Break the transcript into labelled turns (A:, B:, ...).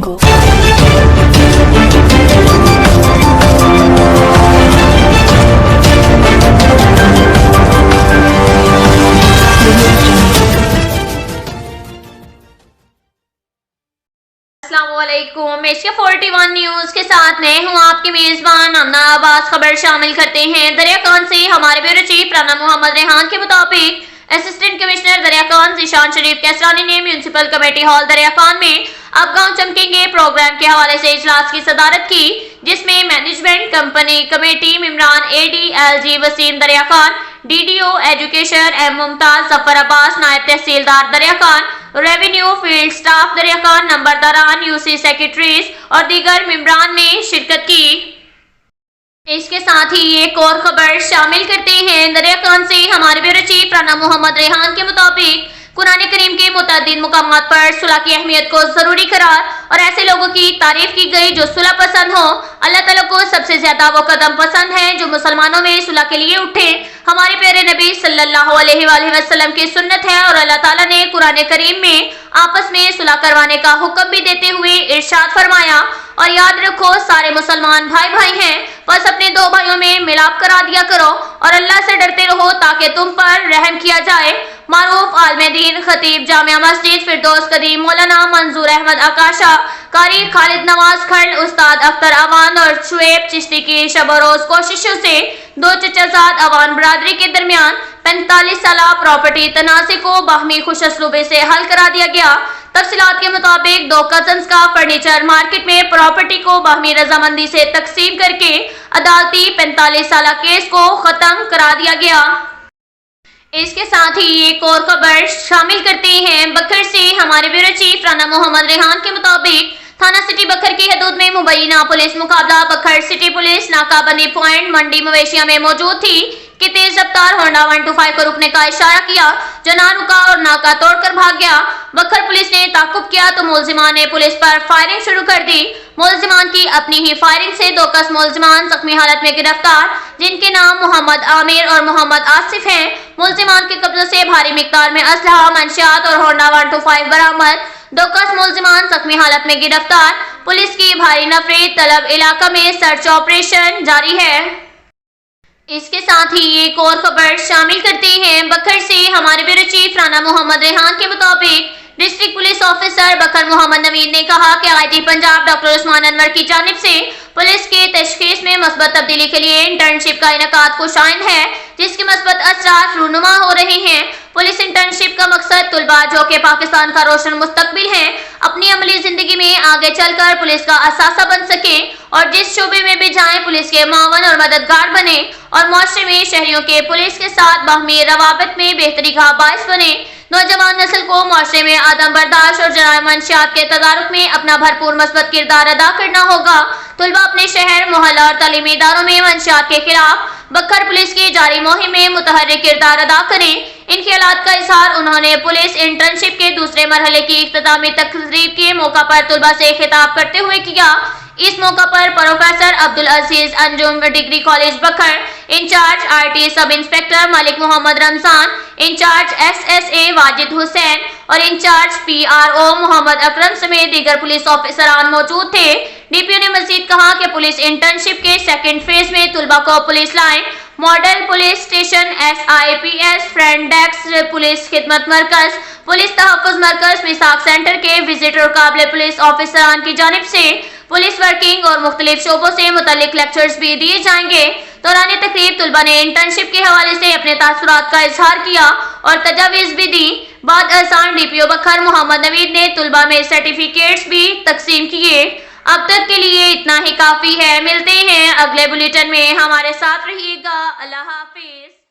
A: Jungle.
B: अस्सलामुअलैकुम। Asia 41 news के साथ मैं हूं आपकी मेजबान अमना आबाद। खबर शामिल करते हैं। दरिया खान से हमारे ब्यूरो चीफ राना मोहम्मद रेहान के मुताबिक असिस्टेंट कमिश्नर दरिया खान ज़ीशान शरीफ कैसरानी ने म्यूनिसिपल कमेटी हॉल दरिया खान में अब गांव चमकेंगे प्रोग्राम के हवाले से इजलास की सदारत की, जिसमें मैनेजमेंट कंपनी कमेटी मेंबरान ADLG Waseem Darya Khan, DDO education M Mumtaz Zafar Abbas, नायब तहसीलदार दरिया खान, रेवेन्यू फील्ड स्टाफ दरिया खान, नंबरदारान, UC सेक्रेटरीज और दीगर मेंबरान ने शिरकत की। इसके साथ ही एक और खबर शामिल करते हैं। दरिया खान से हमारे ब्यूरो चीफ राना मोहम्मद रेहान के मुताबिक कुरान करीम के मुतअद्दिद मुकामात पर सुलह की अहमियत को जरूरी करार और ऐसे लोगों की तारीफ की गई जो सुलह पसंद हो। अल्लाह ताला को सबसे ज्यादा वो कदम पसंद है जो मुसलमानों में सुलह के लिए उठे। हमारे प्यारे नबी सल्लल्लाहु अलैहि वसल्लम की सुन्नत है और अल्लाह ताला ने कुरान करीम में आपस में सुलह करवाने का हुक्म भी देते हुए इरशाद फरमाया, और याद रखो सारे मुसलमान भाई भाई हैं, बस अपने दो भाइयों में मिलाप करा दिया करो और अल्लाह से डरते रहो ताकि तुम पर रहम किया जाए। मारूफ आलमे दीन खतीब जामिया मस्जिद फिरदौस कदीम मौलाना मंजूर अहमद आकाशा, कारी खालिद नवाज खंड, उस्ताद अख्तर अवान और शुएब चिश्ती की शब रोज कोशिशों से दो चचाजाद अवान बरादरी के दरमियान 45 साला प्रॉपर्टी तनाज़े को बाहमी खुशअस्लूबी से हल करा दिया गया। तफसीलात के मुताबिक दो कजन्स का फर्नीचर मार्केट में प्रॉपर्टी को बाहमी रजामंदी से तकसीम करके अदालती 45 साला केस को खत्म करा दिया गया। इसके साथ ही एक और खबर शामिल करते हैं। बखर से हमारे ब्यूरो चीफ राना मोहम्मद रेहान के मुताबिक थाना सिटी बखर की हदूद में मुबैना पुलिस मुकाबला बखर सिटी पुलिस नाकाबंदी पॉइंट मंडी मवेशिया में मौजूद थी कि तेज रफ्तार होंडा 125 को रुकने का इशारा किया, जो ना रुका और नाका तोड़कर भाग गया। बखर पुलिस ने ताकुब किया तो मुलजिमान ने पुलिस पर फायरिंग शुरू कर दी। मुलजिमान की अपनी ही फायरिंग से दो कस मुलजिमान जख्मी हालत में गिरफ्तार, जिनके नाम मोहम्मद आमिर और मोहम्मद आसिफ हैं। मुलजिमान के कब्जे से भारी मिकदार में असलहा, मंशियात और होंडा 125 बरामद। दो कस मुलजिमान जख्मी हालत में गिरफ्तार। पुलिस की भारी नफरी तलब इलाका में सर्च ऑपरेशन जारी है। इसके साथ ही एक और खबर शामिल करते हैं। बखर से हमारे ब्यूरो चीफ राना मोहम्मद रेहान के मुताबिक डिस्ट्रिक्ट पुलिस ऑफिसर बखर मोहम्मद नवीद ने कहा कि IT पंजाब डॉक्टर उस्मान अनवर की जानिब से पुलिस के तशखीस में मस्बत तब्दीली के लिए इंटर्नशिप का इनेकाद कुशाइन है, जिसके मस्बत असरात रूनुमा हो रहे हैं। पुलिस इंटर्नशिप का मकसद तुलबा जो कि पाकिस्तान का रोशन मुस्तकबिल है, अपनी अमली जिंदगी में आगे चलकर पुलिस का असासा बन सके और जिस शोबे में भी जाएं पुलिस के मावन और मददगार बने और माशरे में शहरियों के पुलिस के साथ बाहमी रवाबत में बेहतरी का बायस बने। नौजवान नस्ल को माशरे में आदम बर्दाश्त और जराइम मंशियात के तदारुक में अपना भरपूर मस्बत किरदार अदा करना होगा। तुलबा अपने शहर मोहल्ला और तालीमी इदारों में मंशियात के खिलाफ बखर पुलिस की जारी मुहिम में मुतहर्रिक किरदार अदा करें। इन ख्यालात का इजहार उन्होंने पुलिस इंटर्नशिप के दूसरे मरहले की इख्तितामी तकरीब के मौका पर तुलबा से खिताब करते हुए किया। इस मौका पर professor Abdul Aziz Anjum degree college Bakhar, incharge RT sub inspector Malik Mohammad Ramzan, incharge SSA Wajid Hussain और इंचार्ज PRO मोहम्मद अकरम समेत दीगर पुलिस ऑफिसरान मौजूद थे। DPO ने मजीद कहा कि पुलिस इंटर्नशिप के सेकंड फेज में तुलबा को police line, model police station, SIPS, front desk, police खिदमत मरकज, पुलिस तहफ़्फ़ुज़ मरकज, मिसाक सेंटर के विजिट और काबिल पुलिस ऑफिसरान की जानिब से पुलिस वर्किंग और मुख्तलिफ शोबों से मुतल्लिक लेक्चर्स भी दिए जाएंगे। दौरान तकरीब तुलबा ने इंटर्नशिप के हवाले से अपने तासुरात का इजहार किया और तजावीज़ भी दी। बाद अज़ान DPO बखर मोहम्मद नवीद ने तुलबा में सर्टिफिकेट्स भी तकसीम किए। अब तक के लिए इतना ही काफ़ी है। मिलते हैं अगले बुलेटिन में, हमारे साथ रहिएगा। अल्लाह हाफिज।